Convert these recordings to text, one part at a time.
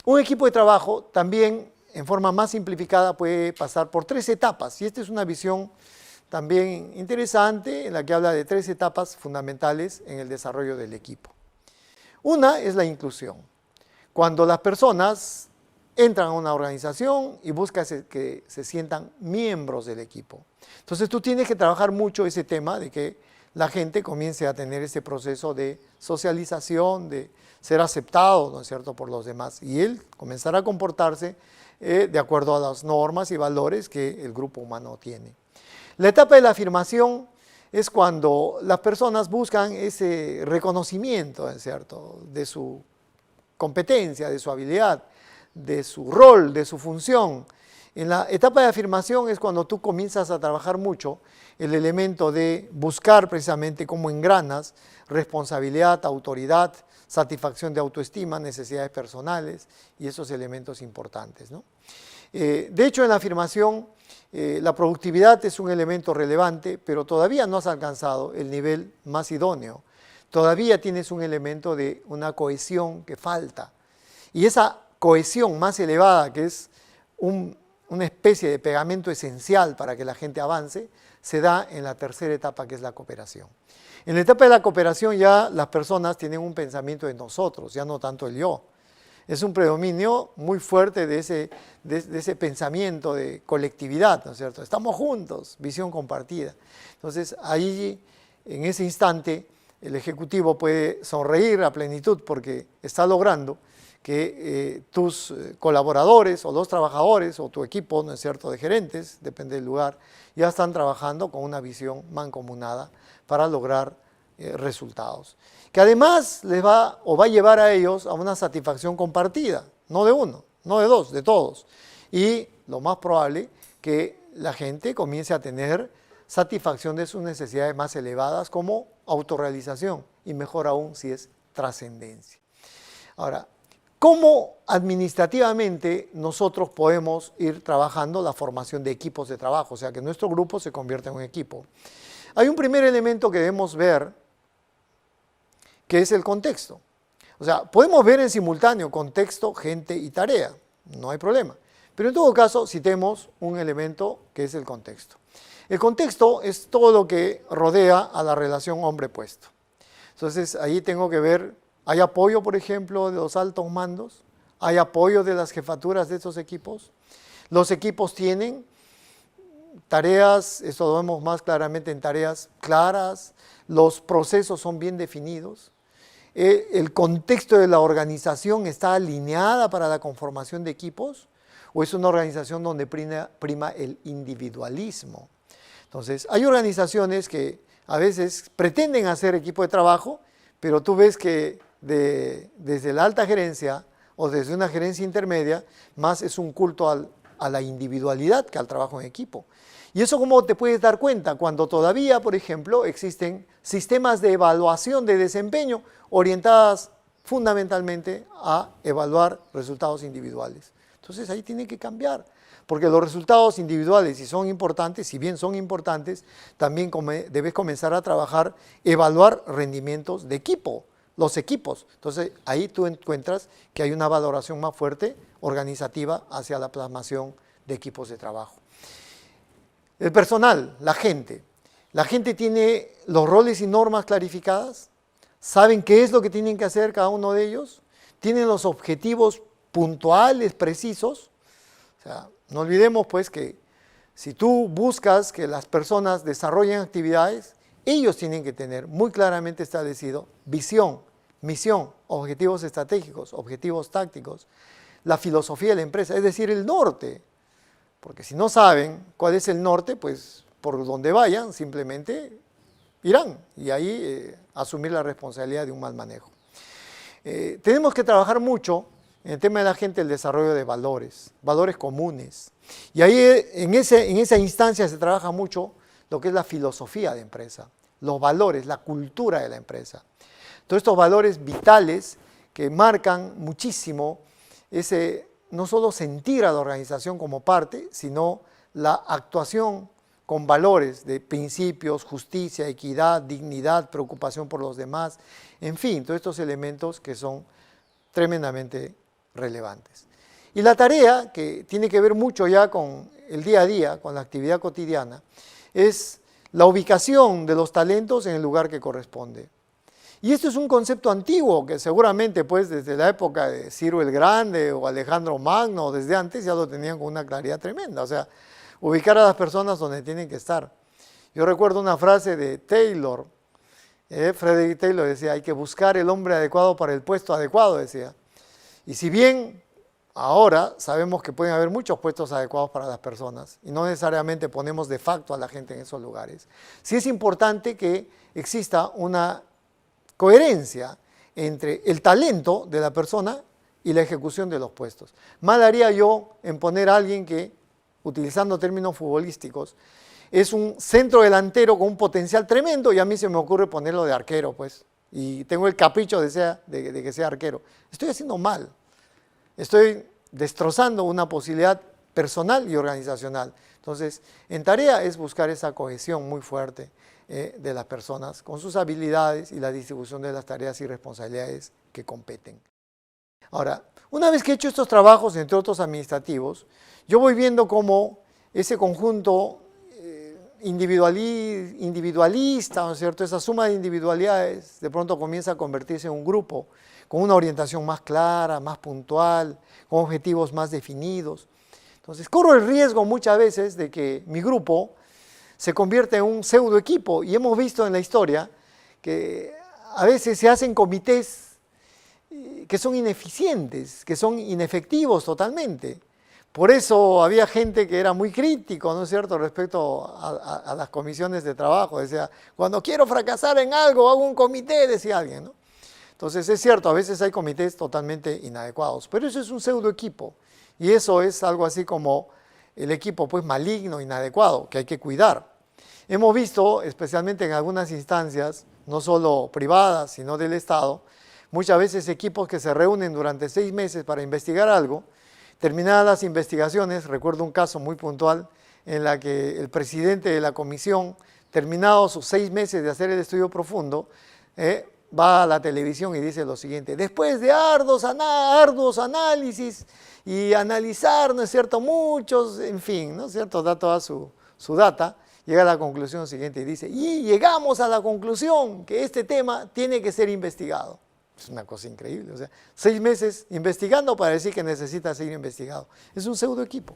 Un equipo de trabajo también, en forma más simplificada, puede pasar por 3 etapas. Y esta es una visión también interesante en la que habla de 3 etapas fundamentales en el desarrollo del equipo. Una es la inclusión. Cuando las personas entran a una organización y buscan que se sientan miembros del equipo. Entonces tú tienes que trabajar mucho ese tema de que la gente comience a tener ese proceso de socialización, de ser aceptado, ¿no es cierto?, por los demás. Y él comenzará a comportarse de acuerdo a las normas y valores que el grupo humano tiene. La etapa de la afirmación es cuando las personas buscan ese reconocimiento, ¿no es cierto?, de su competencia, de su habilidad, de su rol, de su función. En la etapa de afirmación es cuando tú comienzas a trabajar mucho el elemento de buscar precisamente cómo engranas responsabilidad, autoridad, satisfacción de autoestima, necesidades personales y esos elementos importantes, ¿no? De hecho, en la afirmación, la productividad es un elemento relevante, pero todavía no has alcanzado el nivel más idóneo. Todavía tienes un elemento de una cohesión que falta. Y esa cohesión más elevada, que es una especie de pegamento esencial para que la gente avance, se da en la tercera etapa, que es la cooperación. En la etapa de la cooperación ya las personas tienen un pensamiento de nosotros, ya no tanto el yo. Es un predominio muy fuerte de ese pensamiento de colectividad, ¿no es cierto? Estamos juntos, visión compartida. Entonces, ahí, en ese instante, el ejecutivo puede sonreír a plenitud porque está logrando que tus colaboradores o los trabajadores o tu equipo, ¿no es cierto?, de gerentes, depende del lugar, ya están trabajando con una visión mancomunada para lograr resultados. Que además les va a llevar a ellos a una satisfacción compartida, no de uno, no de dos, de todos. Y lo más probable que la gente comience a tener satisfacción de sus necesidades más elevadas como autorrealización y mejor aún si es trascendencia. Ahora, ¿cómo administrativamente nosotros podemos ir trabajando la formación de equipos de trabajo? O sea, que nuestro grupo se convierta en un equipo. Hay un primer elemento que debemos ver, que es el contexto. O sea, podemos ver en simultáneo contexto, gente y tarea, no hay problema. Pero en todo caso, citemos un elemento que es el contexto. El contexto es todo lo que rodea a la relación hombre-puesto. Entonces, ahí tengo que ver, ¿hay apoyo, por ejemplo, de los altos mandos? ¿Hay apoyo de las jefaturas de estos equipos? Los equipos tienen tareas, esto lo vemos más claramente en tareas claras, los procesos son bien definidos, el contexto de la organización está alineada para la conformación de equipos, o es una organización donde prima el individualismo. Entonces, hay organizaciones que a veces pretenden hacer equipo de trabajo, pero tú ves que desde la alta gerencia o desde una gerencia intermedia, más es un culto a la individualidad que al trabajo en equipo. ¿Y eso cómo te puedes dar cuenta? Cuando todavía, por ejemplo, existen sistemas de evaluación de desempeño orientadas fundamentalmente a evaluar resultados individuales. Entonces ahí tiene que cambiar, porque los resultados individuales, si son importantes, si bien son importantes, también debes comenzar a trabajar, evaluar rendimientos de equipo, los equipos. Entonces ahí tú encuentras que hay una valoración más fuerte organizativa hacia la plasmación de equipos de trabajo. El personal, la gente. La gente tiene los roles y normas clarificadas, saben qué es lo que tienen que hacer cada uno de ellos, tienen los objetivos puntuales, precisos. O sea, no olvidemos pues que si tú buscas que las personas desarrollen actividades, ellos tienen que tener muy claramente establecido visión, misión, objetivos estratégicos, objetivos tácticos, la filosofía de la empresa, es decir, el norte. Porque si no saben cuál es el norte, pues por donde vayan simplemente irán y ahí asumir la responsabilidad de un mal manejo. Tenemos que trabajar mucho en el tema de la gente el desarrollo de valores comunes. Y ahí en esa instancia se trabaja mucho lo que es la filosofía de empresa, los valores, la cultura de la empresa. Todos estos valores vitales que marcan muchísimo ese no solo sentir a la organización como parte, sino la actuación con valores de principios, justicia, equidad, dignidad, preocupación por los demás, en fin, todos estos elementos que son tremendamente relevantes. Y la tarea, que tiene que ver mucho ya con el día a día, con la actividad cotidiana, es la ubicación de los talentos en el lugar que corresponde. Y esto es un concepto antiguo que seguramente pues desde la época de Ciro el Grande o Alejandro Magno, desde antes ya lo tenían con una claridad tremenda, o sea, ubicar a las personas donde tienen que estar. Yo recuerdo una frase de Taylor, Frederick Taylor decía, hay que buscar el hombre adecuado para el puesto adecuado, decía. Y si bien ahora sabemos que pueden haber muchos puestos adecuados para las personas y no necesariamente ponemos de facto a la gente en esos lugares, sí es importante que exista una coherencia entre el talento de la persona y la ejecución de los puestos. Mal haría yo en poner a alguien que, utilizando términos futbolísticos, es un centro delantero con un potencial tremendo y a mí se me ocurre ponerlo de arquero, pues, y tengo el capricho de que sea arquero. Estoy haciendo mal. Estoy destrozando una posibilidad personal y organizacional. Entonces, en tarea es buscar esa cohesión muy fuerte de las personas con sus habilidades y la distribución de las tareas y responsabilidades que competen. Ahora, una vez que he hecho estos trabajos, entre otros administrativos, yo voy viendo cómo ese conjunto individualista, ¿no es cierto? Esa suma de individualidades de pronto comienza a convertirse en un grupo con una orientación más clara, más puntual, con objetivos más definidos. Entonces, corro el riesgo muchas veces de que mi grupo se convierta en un pseudo equipo y hemos visto en la historia que a veces se hacen comités que son ineficientes, que son inefectivos totalmente. Por eso había gente que era muy crítico, ¿no es cierto?, respecto a las comisiones de trabajo. Decía, cuando quiero fracasar en algo, hago un comité, decía alguien, ¿no? Entonces es cierto, a veces hay comités totalmente inadecuados, pero eso es un pseudo equipo. Y eso es algo así como el equipo pues maligno, inadecuado, que hay que cuidar. Hemos visto, especialmente en algunas instancias, no solo privadas, sino del Estado, muchas veces equipos que se reúnen durante 6 meses para investigar algo. Terminadas las investigaciones, recuerdo un caso muy puntual en la que el presidente de la comisión, terminados sus 6 meses de hacer el estudio profundo, va a la televisión y dice lo siguiente: después de arduos análisis y analizar, ¿no es cierto?, muchos, en fin, ¿no es cierto?, da toda su data, llega a la conclusión siguiente y dice, y llegamos a la conclusión que este tema tiene que ser investigado. Es una cosa increíble, o sea, 6 meses investigando para decir que necesita ser investigado. Es un pseudo equipo.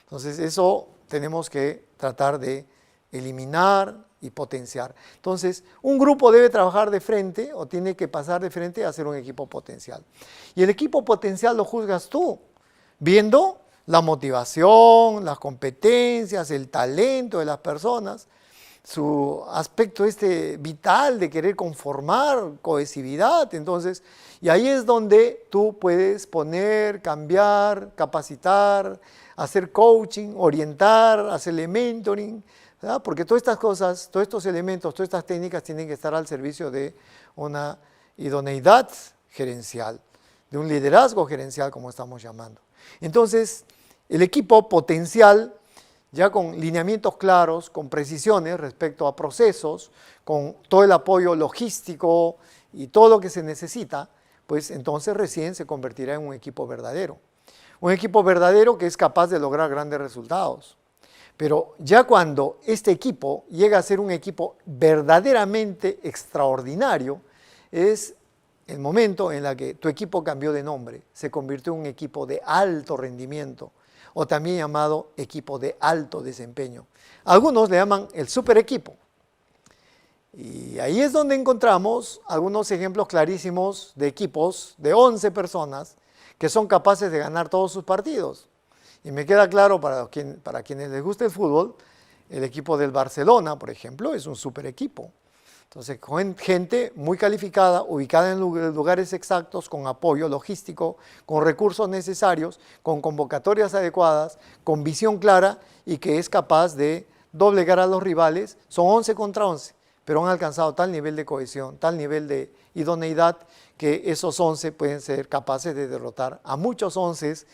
Entonces eso tenemos que tratar de eliminar y potenciar. Entonces, un grupo debe trabajar de frente o tiene que pasar de frente a ser un equipo potencial. Y el equipo potencial lo juzgas tú, viendo la motivación, las competencias, el talento de las personas, su aspecto vital de querer conformar, cohesividad. Entonces, y ahí es donde tú puedes poner, cambiar, capacitar, hacer coaching, orientar, hacerle mentoring, ¿verdad? Porque todas estas cosas, todos estos elementos, todas estas técnicas tienen que estar al servicio de una idoneidad gerencial, de un liderazgo gerencial, como estamos llamando. Entonces, el equipo potencial, ya con lineamientos claros, con precisiones respecto a procesos, con todo el apoyo logístico y todo lo que se necesita, pues entonces recién se convertirá en un equipo verdadero. Un equipo verdadero que es capaz de lograr grandes resultados. Pero ya cuando este equipo llega a ser un equipo verdaderamente extraordinario, es el momento en el que tu equipo cambió de nombre, se convirtió en un equipo de alto rendimiento, o también llamado equipo de alto desempeño. Algunos le llaman el super equipo. Y ahí es donde encontramos algunos ejemplos clarísimos de equipos de 11 personas que son capaces de ganar todos sus partidos. Y me queda claro para quienes les gusta el fútbol, el equipo del Barcelona, por ejemplo, es un super equipo. Entonces, con gente muy calificada, ubicada en lugares exactos, con apoyo logístico, con recursos necesarios, con convocatorias adecuadas, con visión clara y que es capaz de doblegar a los rivales. Son 11 contra 11, pero han alcanzado tal nivel de cohesión, tal nivel de idoneidad, que esos 11 pueden ser capaces de derrotar a muchos 11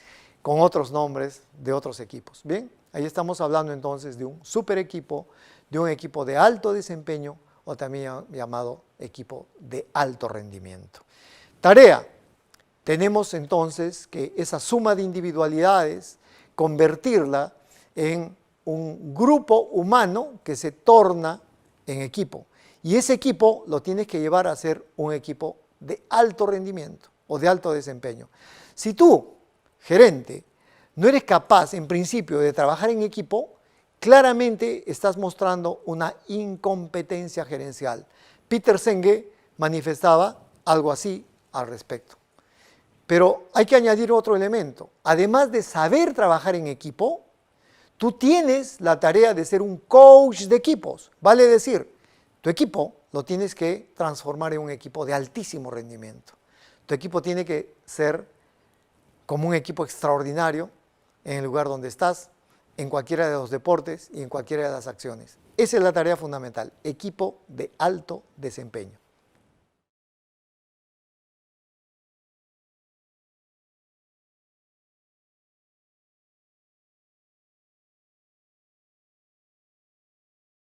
con otros nombres de otros equipos. Bien, ahí estamos hablando entonces de un super equipo, de un equipo de alto desempeño, o también llamado equipo de alto rendimiento. Tarea: tenemos entonces que esa suma de individualidades, convertirla en un grupo humano que se torna en equipo. Y ese equipo lo tienes que llevar a ser un equipo de alto rendimiento o de alto desempeño. Si tú, gerente, no eres capaz en principio de trabajar en equipo, claramente estás mostrando una incompetencia gerencial. Peter Senge manifestaba algo así al respecto. Pero hay que añadir otro elemento. Además de saber trabajar en equipo, tú tienes la tarea de ser un coach de equipos. Vale decir, tu equipo lo tienes que transformar en un equipo de altísimo rendimiento. Tu equipo tiene que ser como un equipo extraordinario en el lugar donde estás, en cualquiera de los deportes y en cualquiera de las acciones. Esa es la tarea fundamental, equipo de alto desempeño.